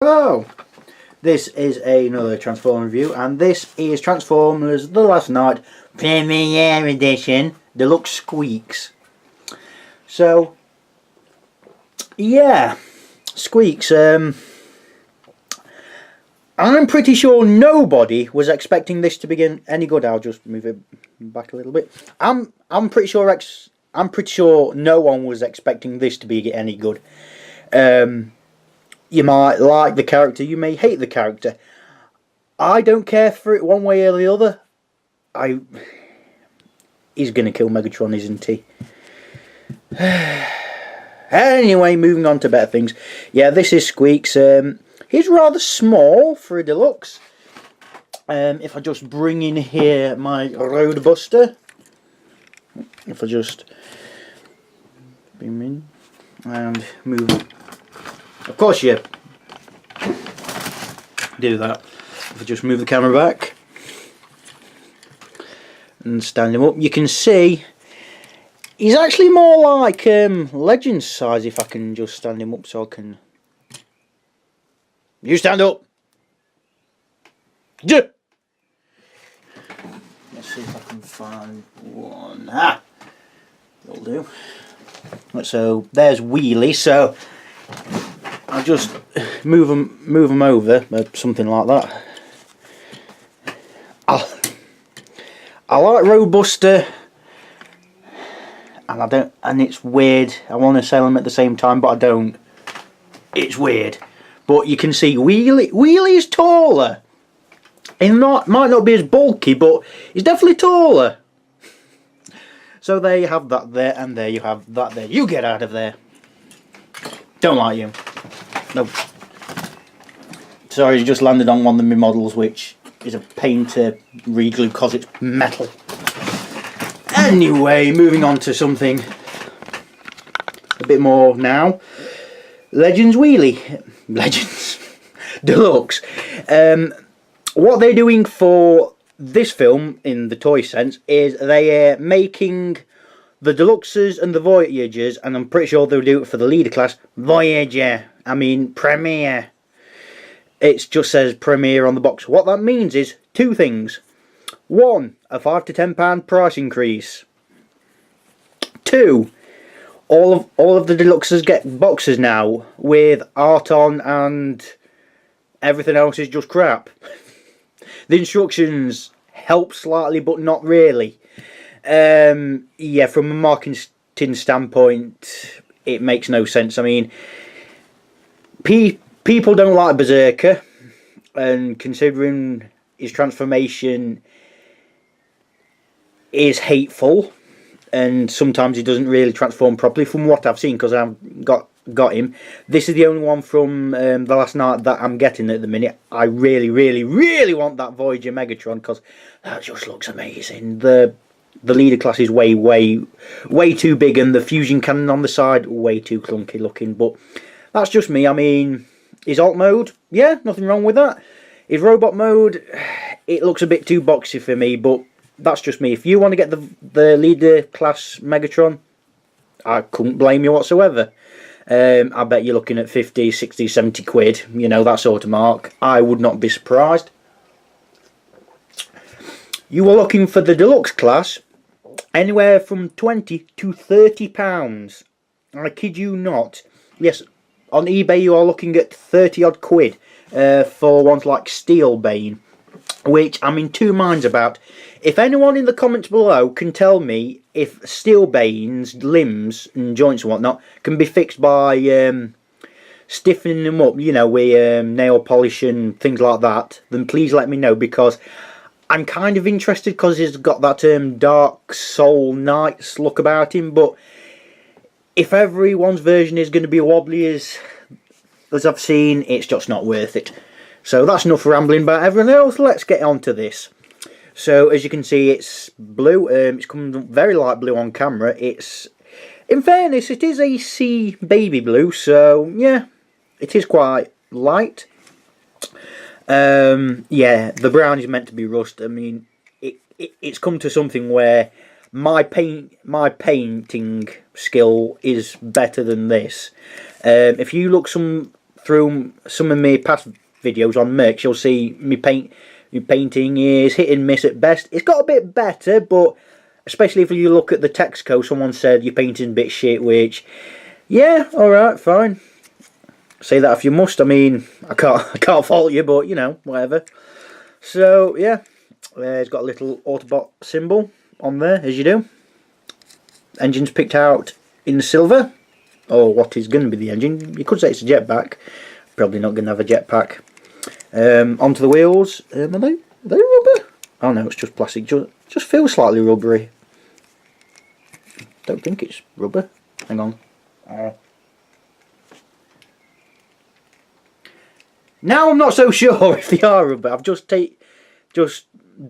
Hello, this is another Transformer review, and this is Transformers The Last Night Premiere Edition Deluxe Squeaks. So, yeah, Squeaks, I'm pretty sure nobody was expecting this to begin any good. I'll just move it back a little bit. I'm pretty sure no one was expecting this to be any good. You might like the character, you may hate the character. I don't care for it one way or the other. He's gonna kill Megatron, isn't he? Anyway, moving on to better things. Yeah, this is Squeaks. He's rather small for a deluxe. If I just bring in here my Roadbuster. If I just beam in and move. Of course you do that. If I just move the camera back and stand him up, you can see he's actually more like Legends size. If I can just stand him up so I can... You stand up! Yeah. Let's see if I can find one. Ah! That'll do. So there's Wheelie, so I'll just move them over, something like that. I like Roadbuster, and it's weird. I want to sell them at the same time, but I don't. It's weird. But you can see Wheelie is taller. He might not be as bulky, but he's definitely taller. So there you have that there, and there you have that there. You get out of there. Don't like you. Nope. Sorry, you just landed on one of my models, which is a pain to reglue because it's metal. Anyway, moving on to something a bit more now. Legends Wheelie. Legends. Deluxe. What they're doing for this film, in the toy sense, is they are making the Deluxes and the Voyagers, and I'm pretty sure they'll do it for the leader class, Voyager. I mean, Premiere. It just says Premiere on the box. What that means is two things. One, a £5 to £10 price increase. Two, all of the Deluxes get boxes now with art on, and everything else is just crap. The instructions help slightly, but not really. Yeah, from a marketing standpoint, it makes no sense. I mean, people don't like Berserker, and considering his transformation is hateful, and sometimes he doesn't really transform properly from what I've seen, because I've got him. This is the only one from The Last Night that I'm getting at the minute. I really, really, really want that Voyager Megatron, because that just looks amazing. The leader class is way too big, and the fusion cannon on the side way too clunky looking, but that's just me. I mean, his alt mode, yeah, nothing wrong with that. His robot mode, it looks a bit too boxy for me, but that's just me. If you want to get the leader class Megatron, I couldn't blame you whatsoever. I bet you're looking at 50, 60, 70 quid, you know, that sort of mark. I would not be surprised. You were looking for the deluxe class, anywhere from £20 to £30. I kid you not. Yes, on eBay you are looking at 30 odd quid for ones like Steel Bane, which I'm in two minds about. If anyone in the comments below can tell me if Steel Bane's limbs and joints and whatnot can be fixed by stiffening them up, you know, with nail polish and things like that, then please let me know, because I'm kind of interested, because he's got that Dark Soul Knights look about him. But if everyone's version is going to be wobbly as I've seen, it's just not worth it. So that's enough rambling about everything else. Let's get on to this. So as you can see, it's blue. It's coming very light blue on camera. It's, in fairness, it is a sea baby blue, so yeah, it is quite light. Yeah, the brown is meant to be rust. I mean, it's come to something where my painting skill is better than this. If you look through through some of my past videos on merch, you'll see me painting is hit and miss at best. It's got a bit better, but especially if you look at the text code, someone said your painting's a bit shit, which, yeah, alright, fine. Say that if you must. I mean, I can't fault you, but you know, whatever. So yeah, it's got a little Autobot symbol on there, as you do. Engine's picked out in silver, or what is going to be the engine. You could say it's a jetpack. Probably not going to have a jetpack. Onto the wheels. Are they rubber? Oh no, it's just plastic. Just feels slightly rubbery. Don't think it's rubber. Hang on. Now I'm not so sure if they are rubber. I've just bit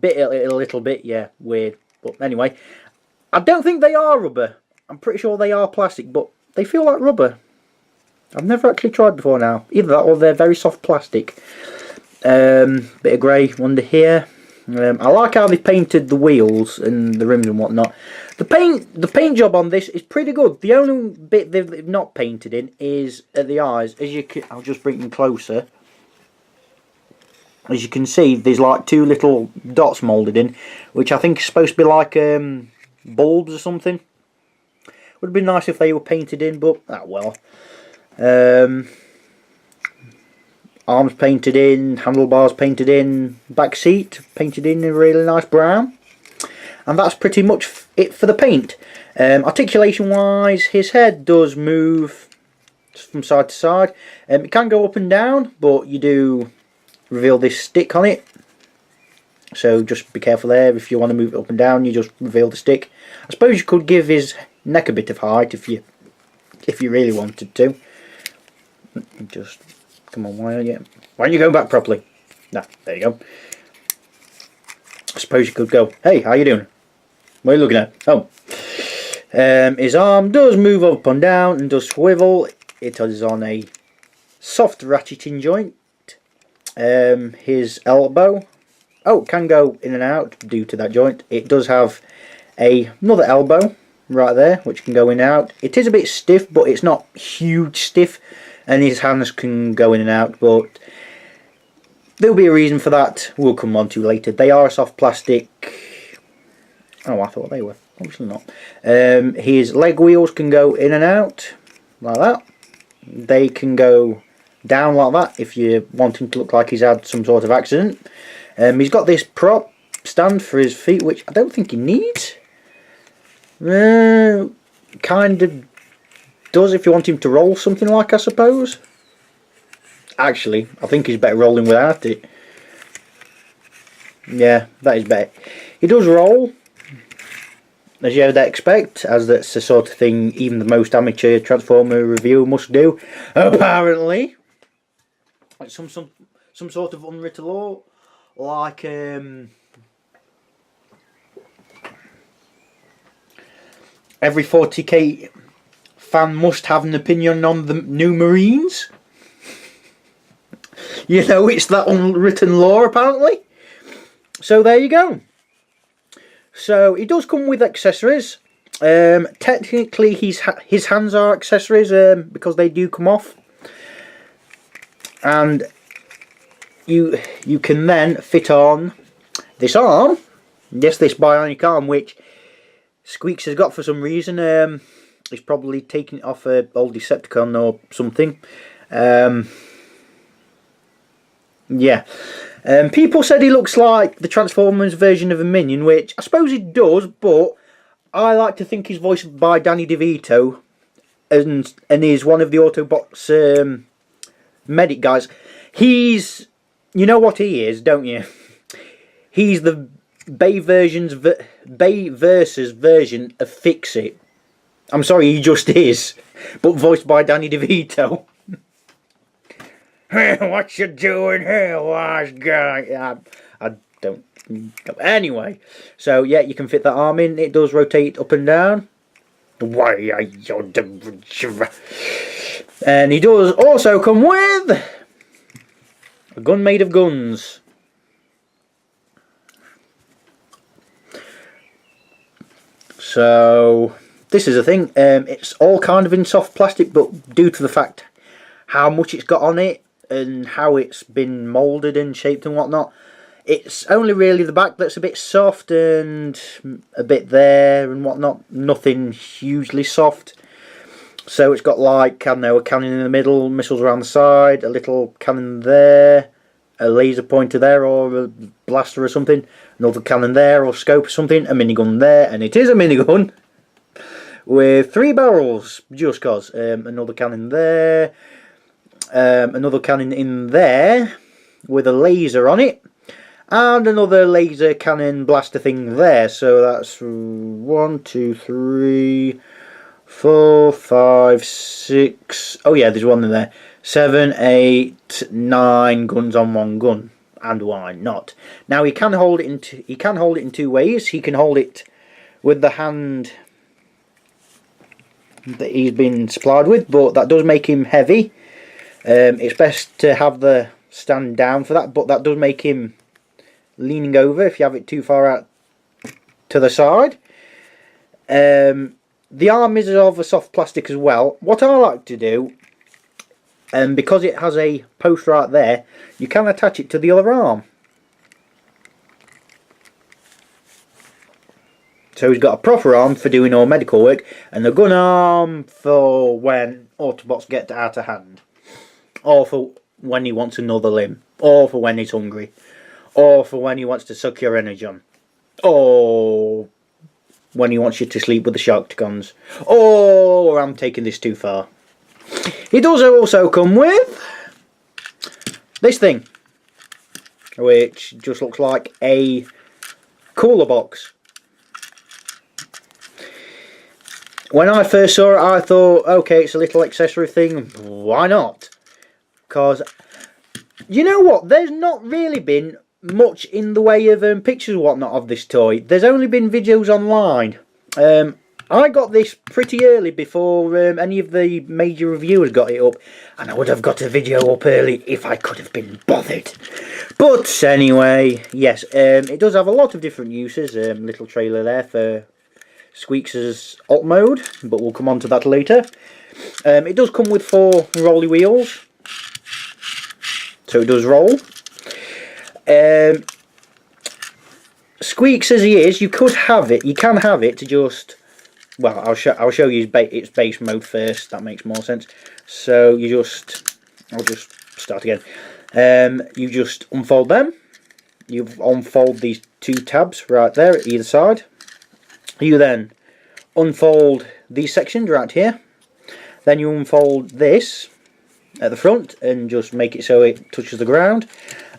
it a little bit. Yeah, weird. But anyway, I don't think they are rubber. I'm pretty sure they are plastic, but they feel like rubber. I've never actually tried before now. Either that or they're very soft plastic. Bit of grey under here. I like how they painted the wheels and the rims and whatnot. The paint job on this is pretty good. The only bit they've not painted in is at the eyes. As you can, I'll just bring them closer. As you can see, there's like two little dots moulded in, which I think is supposed to be like bulbs or something. Would be nice if they were painted in, but well. Arms painted in, handlebars painted in, back seat painted in a really nice brown. And that's pretty much it for the paint. Articulation wise, his head does move from side to side. It can go up and down, but you do reveal this stick on it, so just be careful there. If you want to move it up and down, you just reveal the stick. I suppose you could give his neck a bit of height if you really wanted to. Just come on, why aren't you going back properly? Nah, there you go. I suppose you could go, hey, how you doing? What are you looking at? Oh, his arm does move up and down and does swivel. It is on a soft ratcheting joint. His elbow, can go in and out due to that joint. It does have another elbow right there which can go in and out. It is a bit stiff, but it's not huge stiff, and his hands can go in and out, but there'll be a reason for that we'll come on to later. They are soft plastic. Oh, I thought they were. Obviously not. His leg wheels can go in and out like that. They can go down like that if you want him to look like he's had some sort of accident. He's got this prop stand for his feet, which I don't think he needs. Kind of does if you want him to roll something like, I suppose. Actually, I think he's better rolling without it. Yeah, that is better. He does roll, as you would expect, as that's the sort of thing even the most amateur Transformer reviewer must do, apparently. Like some sort of unwritten law, like every 40k fan must have an opinion on the new Marines. You know, it's that unwritten law apparently. So there you go. So it does come with accessories. Technically his hands are accessories because they do come off. And you can then fit on this arm. Yes, this bionic arm, which Squeaks has got for some reason. He's probably taken it off an old Decepticon or something. Yeah. People said he looks like the Transformers version of a minion, which I suppose he does, but I like to think he's voiced by Danny DeVito, and he's one of the Autobots medic guys. He's, you know what he is, don't you? He's the Bay versus version of Fix It. I'm sorry, he just is, but voiced by Danny DeVito. What you doing here, wise guy? I don't. Anyway, so yeah, you can fit that arm in. It does rotate up and down. Why are you? And he does also come with a gun made of guns. So this is a thing. It's all kind of in soft plastic, but due to the fact how much it's got on it and how it's been moulded and shaped and whatnot. It's only really the back that's a bit soft and a bit there and whatnot. Nothing hugely soft. So it's got like, I don't know, a cannon in the middle, missiles around the side, a little cannon there, a laser pointer there or a blaster or something, another cannon there or scope or something, a minigun there, and it is a minigun with 3 barrels, just cause. Another cannon there, another cannon in there with a laser on it, and another laser cannon blaster thing there. So that's 1, 2, 3, 4, 5, 6. Oh yeah, there's one in there. 7, 8, 9 guns on one gun, and why not? Now he can hold it in two ways. He can hold it with the hand that he's been supplied with, but that does make him heavy. It's best to have the stand down for that, but that does make him leaning over if you have it too far out to the side. The arm is of a soft plastic as well. What I like to do, because it has a post right there, you can attach it to the other arm. So he's got a proper arm for doing all medical work, and a gun arm for when Autobots get out of hand, or for when he wants another limb, or for when he's hungry, or for when he wants to suck your energy on, or when he wants you to sleep with the Sharkticons. Or I'm taking this too far. It does also come with this thing, which just looks like a cooler box. When I first saw it, I thought, okay, it's a little accessory thing. Why not? Because, you know what? There's not really been much in the way of pictures and whatnot of this toy. There's only been videos online. I got this pretty early before any of the major reviewers got it up, and I would have got a video up early if I could have been bothered. But anyway, yes, it does have a lot of different uses. Little trailer there for Squeaks' alt mode, but we'll come on to that later. It does come with 4 rolly wheels, so it does roll. Squeaks as he is, you can have it to just, well, I'll show you its base mode first. That makes more sense. So I'll just start again. You just unfold them. You unfold these 2 tabs right there at either side. You then unfold these sections right here. Then you unfold this at the front and just make it so it touches the ground.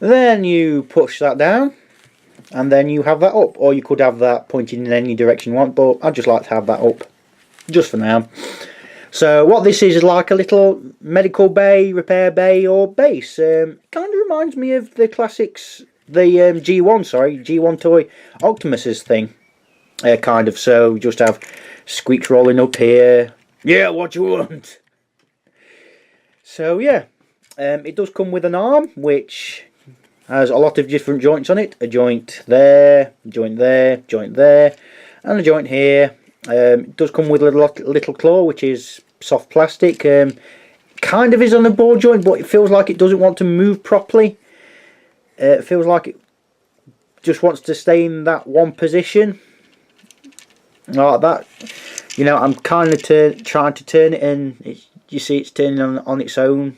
Then you push that down, and then you have that up, or you could have that pointing in any direction you want, but I'd just like to have that up just for now. So what this is like a little medical bay, repair bay, or base. Kind of reminds me of the classics, the G1 toy Optimus's thing, kind of. So you just have Squeaks rolling up here. Yeah, what you want? So yeah, it does come with an arm which has a lot of different joints on it. A joint there, joint there, joint there, and a joint here. It does come with a little claw, which is soft plastic. Kind of is on a ball joint, but it feels like it doesn't want to move properly. It feels like it just wants to stay in that one position, like that. You know, I'm kind of trying to turn it, and you see it's turning on its own,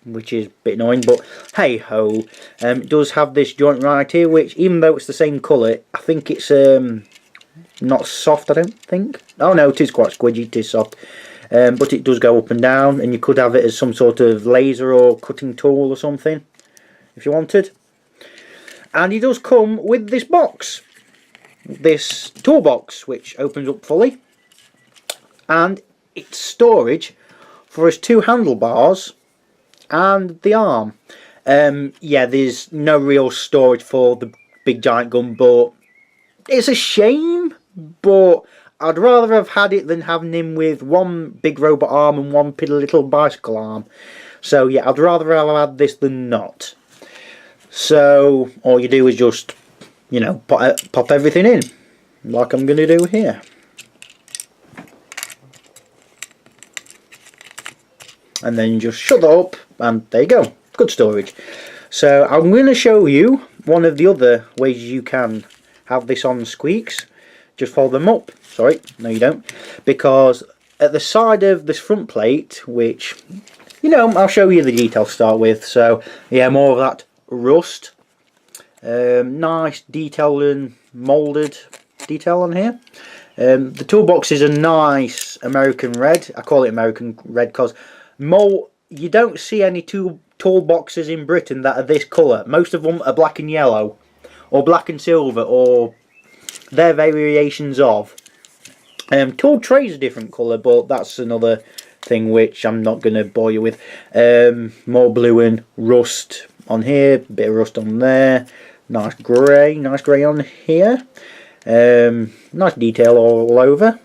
which is a bit annoying, but hey ho. It does have this joint right here, which, even though it's the same colour, I think it's not soft, I don't think. Oh no, it is quite squidgy, it is soft. But it does go up and down, and you could have it as some sort of laser or cutting tool or something, if you wanted. And it does come with this box, this toolbox, which opens up fully, and it's storage for his 2 handlebars and the arm. Yeah, there's no real storage for the big giant gun, but it's a shame. But I'd rather have had it than having him with 1 big robot arm and 1 little bicycle arm. So yeah, I'd rather have had this than not. So all you do is just, you know, pop everything in, like I'm going to do here. and then just shut that up, and there you go, good storage. So I'm going to show you one of the other ways you can have this on Squeaks. Just fold them up. Sorry, no you don't, because at the side of this front plate, which, you know, I'll show you the detail to start with. So yeah, more of that rust, nice detail and moulded detail on here. The toolbox is a nice American red. I call it American red because you don't see any toolboxes in Britain that are this colour. Most of them are black and yellow, or black and silver, or their variations of. Tool trays a different colour, but that's another thing which I'm not going to bore you with. More blue and rust on here, bit of rust on there, nice grey on here. Nice detail all over,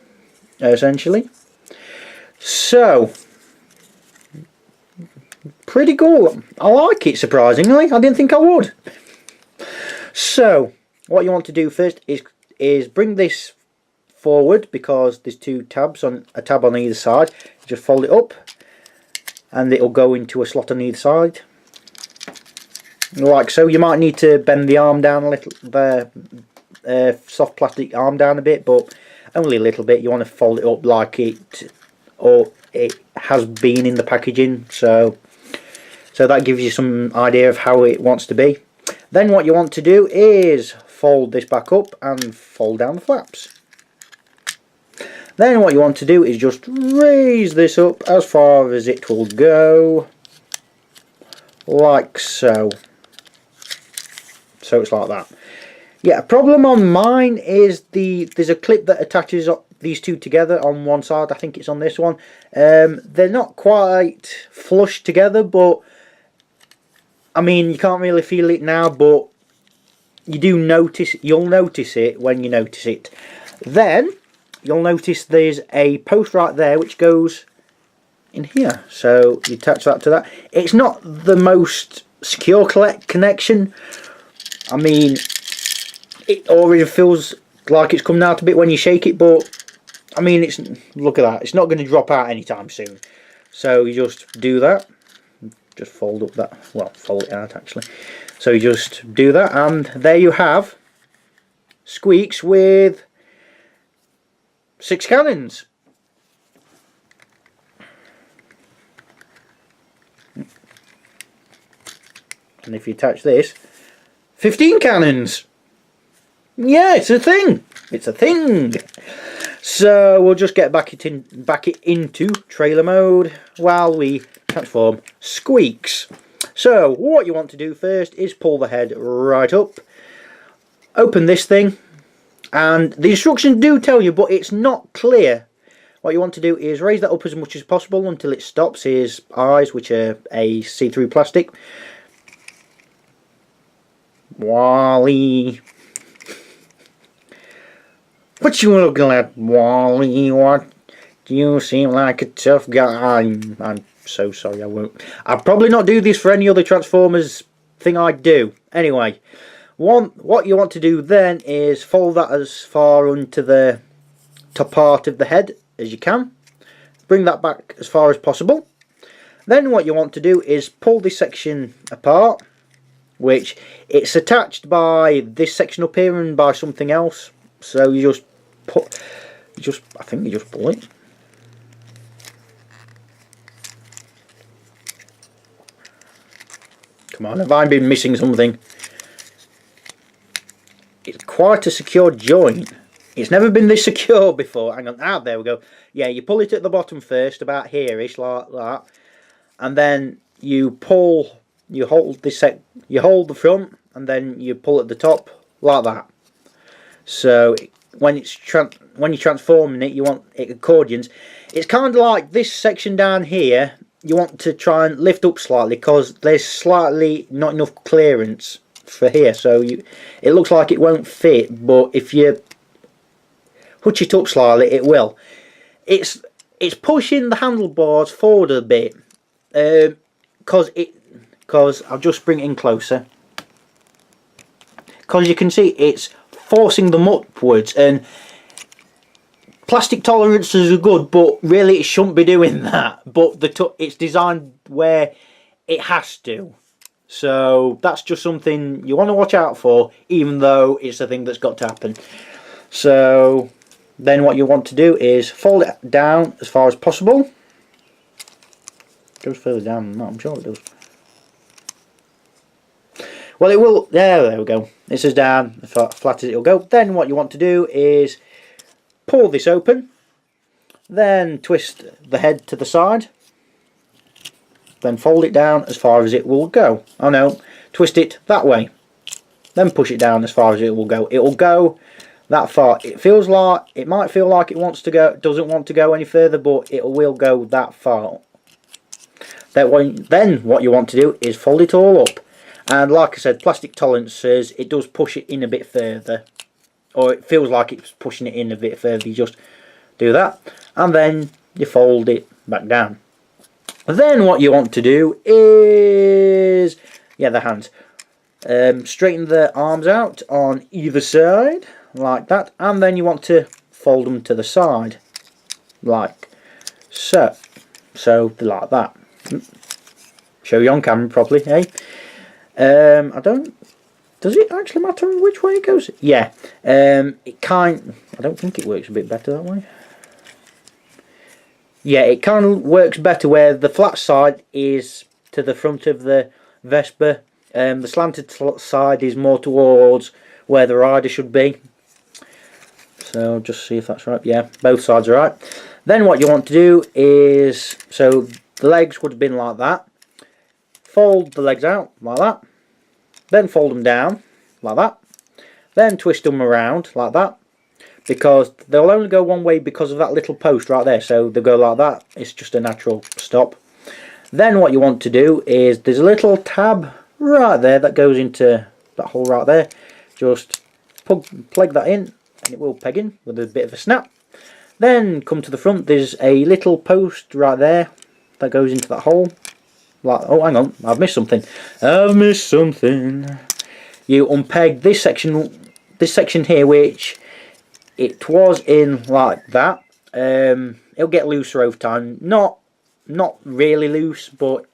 essentially. So, pretty cool. I like it, surprisingly. I didn't think I would. So, what you want to do first is bring this forward, because there's two tabs on a tab on either side. Just fold it up, and it'll go into a slot on either side, like so. You might need to bend the arm down a little, the soft plastic arm down a bit, but only a little bit. You want to fold it up like it has been in the packaging, so that gives you some idea of how it wants to be. Then what you want to do is fold this back up and fold down the flaps. Then what you want to do is just raise this up as far as it will go, like so. So it's like that. Yeah, a problem on mine is there's a clip that attaches these two together on one side. I think it's on this one. They're not quite flush together, but I mean, you can't really feel it now, but you'll notice it when you notice it. Then you'll notice there's a post right there which goes in here, so you attach that to that. It's not the most secure connection. I mean, it already feels like it's coming out a bit when you shake it, but I mean, look at that, it's not going to drop out anytime soon. So you just do that, just fold up that, well, fold it out actually. So you just do that, and there you have Squeaks with 6 cannons. And if you attach this, 15 cannons. Yeah, it's a thing. It's a thing. So we'll just get back it into trailer mode while we transform Squeaks. So what you want to do first is pull the head right up, open this thing, and the instructions do tell you, but it's not clear. What you want to do is raise that up as much as possible until it stops his eyes, which are a see-through plastic. Wally, what you looking at, Wally? What? You seem like a tough guy. I'm so sorry. I'll probably not do this for any other Transformers thing I do. Anyway, what you want to do then is fold that as far onto the top part of the head as you can. Bring that back as far as possible. Then what you want to do is pull this section apart, which it's attached by this section up here and by something else. So you just I think you just pull it. Come on, have I been missing something? It's quite a secure joint. It's never been this secure before. Hang on, ah, there we go. Yeah, you pull it at the bottom first, about here-ish, like that, and then you pull. You hold this you hold the front, and then you pull at the top like that. So when you're transforming it, you want it accordions. It's kind of like this section down here. You want to try and lift up slightly because there's slightly not enough clearance for here. So it looks like it won't fit, but if you hutch it up slightly, it will. It's pushing the handlebars forward a bit because I'll just bring it in closer, because you can see it's forcing them upwards, and plastic tolerances are good, but really it shouldn't be doing that. But it's designed where it has to. So that's just something you want to watch out for, even though it's a thing that's got to happen. So then what you want to do is fold it down as far as possible. It goes further down than that, I'm sure it does. Well, it will. There we go. It says down as flat as it'll go. Then what you want to do is pull this open, then twist the head to the side, then fold it down as far as it will go. Oh no, twist it that way, then push it down as far as it will go. It will go that far. It might feel like it wants to go, doesn't want to go any further, but it will go that far. Then what you want to do is fold it all up. And like I said, plastic tolerances, it does push it in a bit further. Or it feels like it's pushing it in a bit further. You just do that. And then you fold it back down. Then what you want to do is... yeah, the hands. Straighten the arms out on either side. Like that. And then you want to fold them to the side. Like so. So, like that. Show you on camera properly, eh? Does it actually matter which way it goes? Yeah. I don't think it works a bit better that way. Yeah, it kind of works better where the flat side is to the front of the Vespa. The slanted side is more towards where the rider should be. So just see if that's right. Yeah, both sides are right. Then what you want to do is, so the legs would have been like that. Fold the legs out like that. Then fold them down like that. Then twist them around like that. Because they'll only go one way because of that little post right there. So they'll go like that. It's just a natural stop. Then what you want to do is, there's a little tab right there that goes into that hole right there. Just plug that in and it will peg in with a bit of a snap. Then come to the front, there's a little post right there that goes into that hole. Like, oh, hang on, I've missed something. I've missed something. You unpeg this section here, which it was in like that. It'll get looser over time. Not really loose, but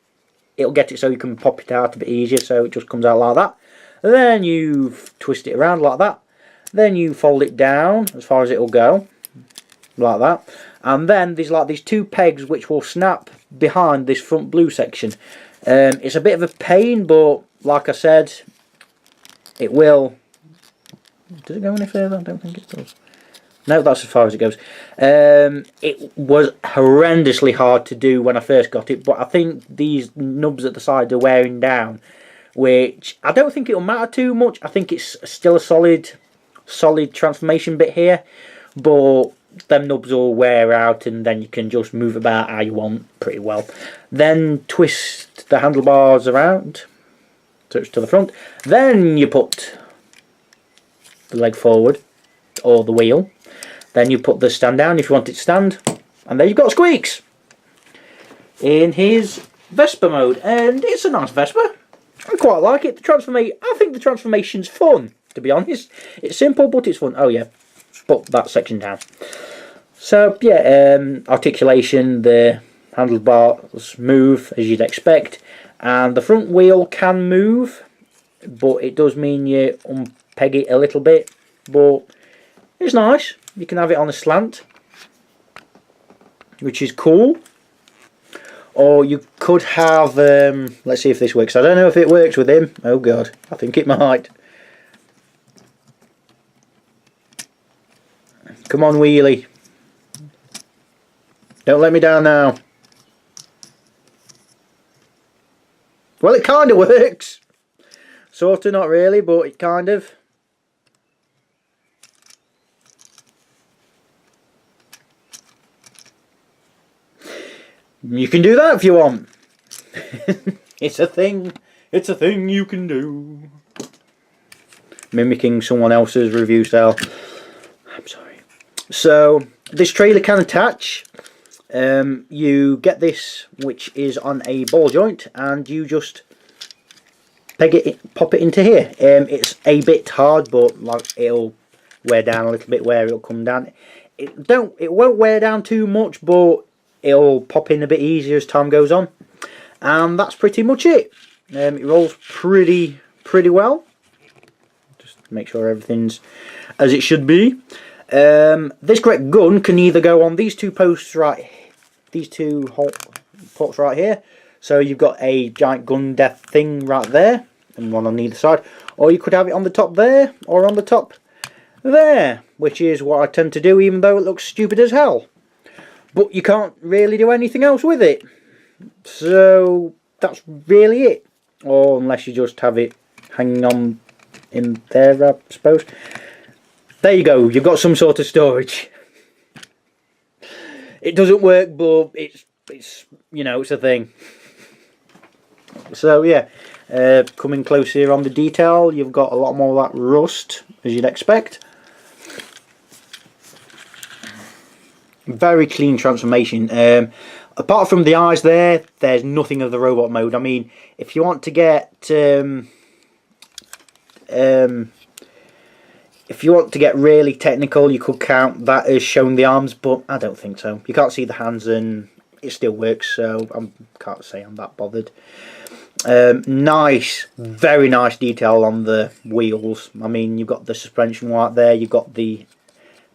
it'll get it so you can pop it out a bit easier. So it just comes out like that. Then you twist it around like that. Then you fold it down as far as it'll go, like that. And then there's like these two pegs which will snap behind this front blue section. It's a bit of a pain, but like I said, it will. Does it go any further? I don't think it does. No, that's as far as it goes. It was horrendously hard to do when I first got it, but I think these nubs at the side are wearing down, which I don't think it'll matter too much. I think it's still a solid transformation bit here, but them nubs will wear out and then you can just move about how you want pretty well. Then twist the handlebars around to the front. Then you put the leg forward, or the wheel. Then you put the stand down if you want it to stand. And there you've got Squeaks in his Vespa mode. And it's a nice Vespa. I quite like it. I think the transformation's fun, to be honest. It's simple, but it's fun. Oh yeah, put that section down. So yeah, articulation, the handlebars move as you'd expect, and the front wheel can move, but it does mean you unpeg it a little bit, but it's nice. You can have it on a slant, which is cool. Or you could have, let's see if this works. I don't know if it works with him. Oh god, I think it might. Come on, wheelie. Don't let me down now. Well, it kind of works. Sort of, not really, but it kind of. You can do that if you want. It's a thing. It's a thing you can do. Mimicking someone else's review style. I'm sorry. So this trailer can attach. You get this, which is on a ball joint, and you just peg it, pop it into here. It's a bit hard, but like it'll wear down a little bit where it'll come down. it won't wear down too much, but it'll pop in a bit easier as time goes on. And that's pretty much it. It rolls pretty well. Just make sure everything's as it should be. This correct gun can either go on these two posts right, these two ports right here. So you've got a giant gun death thing right there, and one on either side. Or you could have it on the top there, or on the top there, which is what I tend to do, even though it looks stupid as hell. But you can't really do anything else with it. So that's really it. Or unless you just have it hanging on in there, I suppose. There you go, you've got some sort of storage. It doesn't work, but it's you know, it's a thing. So yeah, coming close here on the detail, you've got a lot more of that rust, as you'd expect. Very clean transformation. Apart from the eyes there, there's nothing of the robot mode. I mean, if you want to get if you want to get really technical, you could count that as showing the arms, but I don't think so. You can't see the hands and it still works, so I can't say I'm that bothered. Nice, very nice detail on the wheels. I mean, you've got the suspension right there, you've got the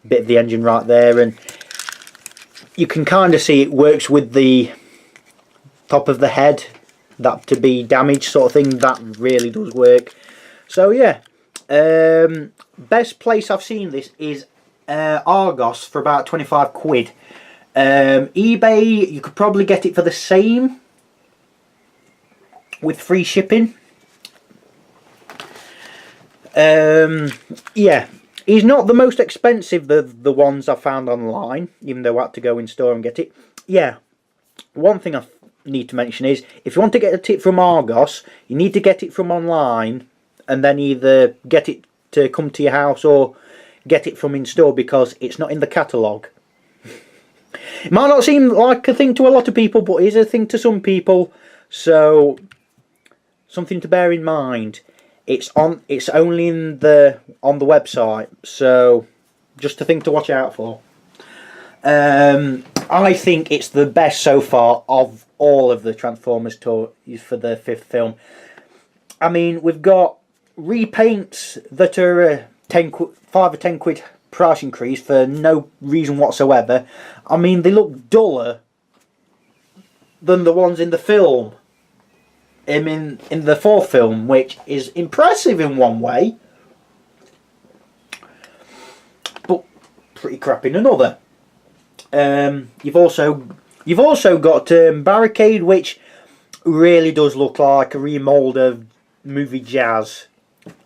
bit of the engine right there, and you can kind of see it works with the top of the head, that to be damaged sort of thing. That really does work. So yeah, best place I've seen this is Argos for about 25 quid. eBay, you could probably get it for the same with free shipping. Yeah, he's not the most expensive, the ones I found online, even though I had to go in store and get it. Yeah, one thing I need to mention is, if you want to get a tip from Argos, you need to get it from online, and then either get it to come to your house or get it from in store, because it's not in the catalogue. It might not seem like a thing to a lot of people, but it is a thing to some people, so something to bear in mind. It's only on the website, so just a thing to watch out for. I think it's the best so far of all of the Transformers toys for the 5th film. I mean, we've got repaints that are 5 or 10 quid price increase for no reason whatsoever. I mean, they look duller than the ones in the film. I mean, in the 4th film, which is impressive in one way, but pretty crap in another. You've also got Barricade, which really does look like a remold of movie Jazz,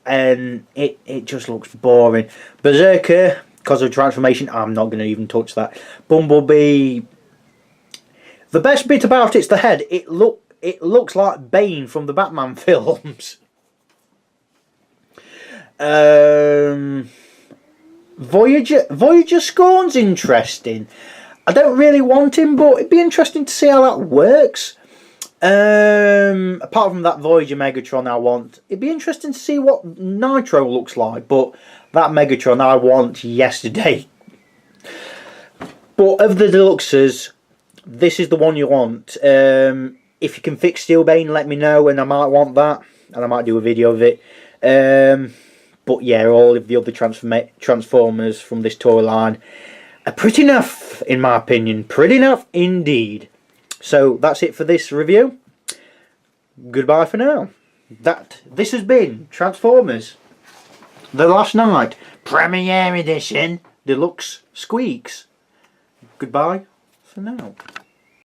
and it just looks boring. Berserker, because of transformation, I'm not going to even touch that. Bumblebee, the best bit about it's the head. It looks like Bane from the Batman films. Voyager Scorn's interesting. I don't really want him, but it'd be interesting to see how that works. Apart from that Voyager Megatron I want, it'd be interesting to see what Nitro looks like, but that Megatron I want yesterday. But of the deluxes, this is the one you want. If you can fix Steelbane, let me know, and I might want that, and I might do a video of it. But yeah, all of the other Transformers from this toy line are pretty enough, in my opinion. Pretty enough indeed. So that's it for this review. Goodbye for now. This has been Transformers The Last Night Premiere Edition Deluxe Squeaks. Goodbye for now.